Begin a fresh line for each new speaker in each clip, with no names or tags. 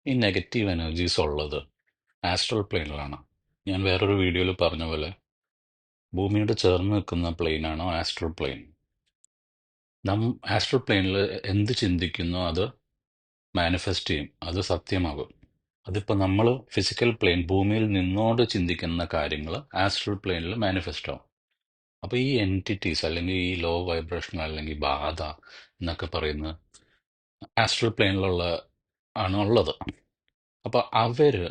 ഈ negative energies ഉള്ളത് astral പ്ലെയിനിലാണ്. ഞാൻ വേറൊരു വീഡിയോയിൽ പറഞ്ഞ പോലെ ഭൂമിയോട് ചേർന്ന് നിൽക്കുന്ന പ്ലെയിനാണ് ആസ്ട്രൽ പ്ലെയിൻ. ആസ്ട്രൽ പ്ലെയിനിൽ എന്ത് ചിന്തിക്കുന്നോ അത് മാനിഫെസ്റ്റ് ചെയ്യും, അത് സത്യമാകും. അതിപ്പോൾ നമ്മൾ ഫിസിക്കൽ പ്ലെയിൻ ഭൂമിയിൽ നിന്നോട് ചിന്തിക്കുന്ന കാര്യങ്ങൾ ആസ്ട്രൽ പ്ലെയിനിൽ മാനിഫെസ്റ്റ് ആവും. അപ്പോൾ ഈ എൻറ്റിറ്റീസ് അല്ലെങ്കിൽ ഈ ലോ വൈബ്രേഷൻ അല്ലെങ്കിൽ ബാധ എന്നൊക്കെ പറയുന്നത് ആസ്ട്രൽ പ്ലെയിനിലുള്ള ആണ് ഉള്ളത്. അപ്പോൾ അവര്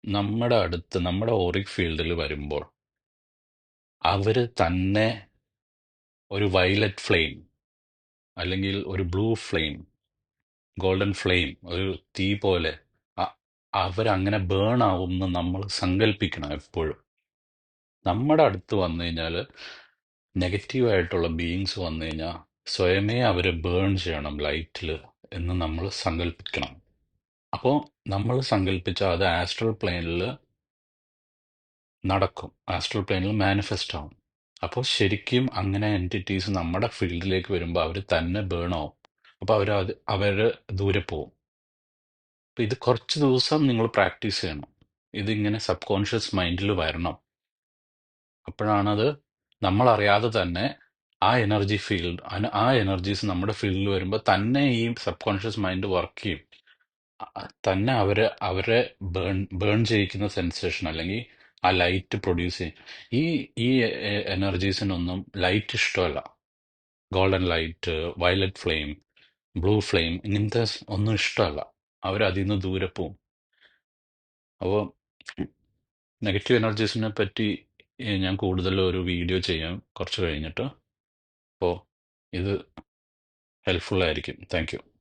നമ്മുടെ അടുത്ത് നമ്മുടെ ഓറിക് ഫീൽഡിൽ വരുമ്പോൾ അവര് തന്നെ ഒരു വയലറ്റ് ഫ്ലെയിം അല്ലെങ്കിൽ ഒരു ബ്ലൂ ഫ്ലെയിം, ഗോൾഡൻ ഫ്ലെയിം, ഒരു തീ പോലെ അ- അവരങ്ങനെ ബേൺ ആവും എന്ന് നമ്മൾ സങ്കല്പിക്കണം എപ്പോഴും. നമ്മുടെ അടുത്ത് വന്നു കഴിഞ്ഞാൽ നെഗറ്റീവായിട്ടുള്ള ബീയിങ്സ് വന്നു കഴിഞ്ഞാൽ സ്വയമേ അവരെ ബേൺ ചെയ്യണം ലൈറ്റിൽ എന്ന് നമ്മൾ സങ്കല്പിക്കണം. അപ്പോൾ നമ്മൾ സങ്കല്പിച്ച അത് ആസ്ട്രൽ പ്ലെയിനിൽ നടക്കും, ആസ്ട്രൽ പ്ലെയിനിൽ മാനിഫെസ്റ്റ് ആവും. അപ്പോൾ ശരിക്കും അങ്ങനെ എൻറ്റിറ്റീസ് നമ്മുടെ ഫീൽഡിലേക്ക് വരുമ്പോൾ അവർ തന്നെ ബേൺ ആവും. അപ്പോൾ അവര് ദൂരെ പോവും. അപ്പോൾ ഇത് കുറച്ച് ദിവസം നിങ്ങൾ പ്രാക്ടീസ് ചെയ്യണം. ഇതിങ്ങനെ സബ് കോൺഷ്യസ് മൈൻഡിൽ വരണം. അപ്പോഴാണത് നമ്മളറിയാതെ തന്നെ ആ എനർജി ഫീൽഡ്, ആ എനർജീസ് നമ്മുടെ ഫീൽഡിൽ വരുമ്പോൾ തന്നെ ഈ സബ് കോൺഷ്യസ് മൈൻഡ് വർക്ക് ചെയ്യും. തന്നെ അവരെ ബേൺ ചെയ്യിക്കുന്ന സെൻസേഷൻ അല്ലെങ്കിൽ ആ ലൈറ്റ് പ്രൊഡ്യൂസ് ചെയ്യും. ഈ ഈ എനർജീസിനൊന്നും ലൈറ്റ് ഇഷ്ടമല്ല. Golden light, violet flame, blue flame, ഇങ്ങനത്തെ ഒന്നും ഇഷ്ടമല്ല. അവരതിൽ നിന്ന് ദൂരെ പോവും. അപ്പോൾ നെഗറ്റീവ് എനർജീസിനെ പറ്റി ഞാൻ കൂടുതൽ ഒരു വീഡിയോ ചെയ്യാം കുറച്ച് കഴിഞ്ഞിട്ട്. അപ്പോൾ ഇത് ഹെൽപ്ഫുൾ ആയിരിക്കും. Thank you.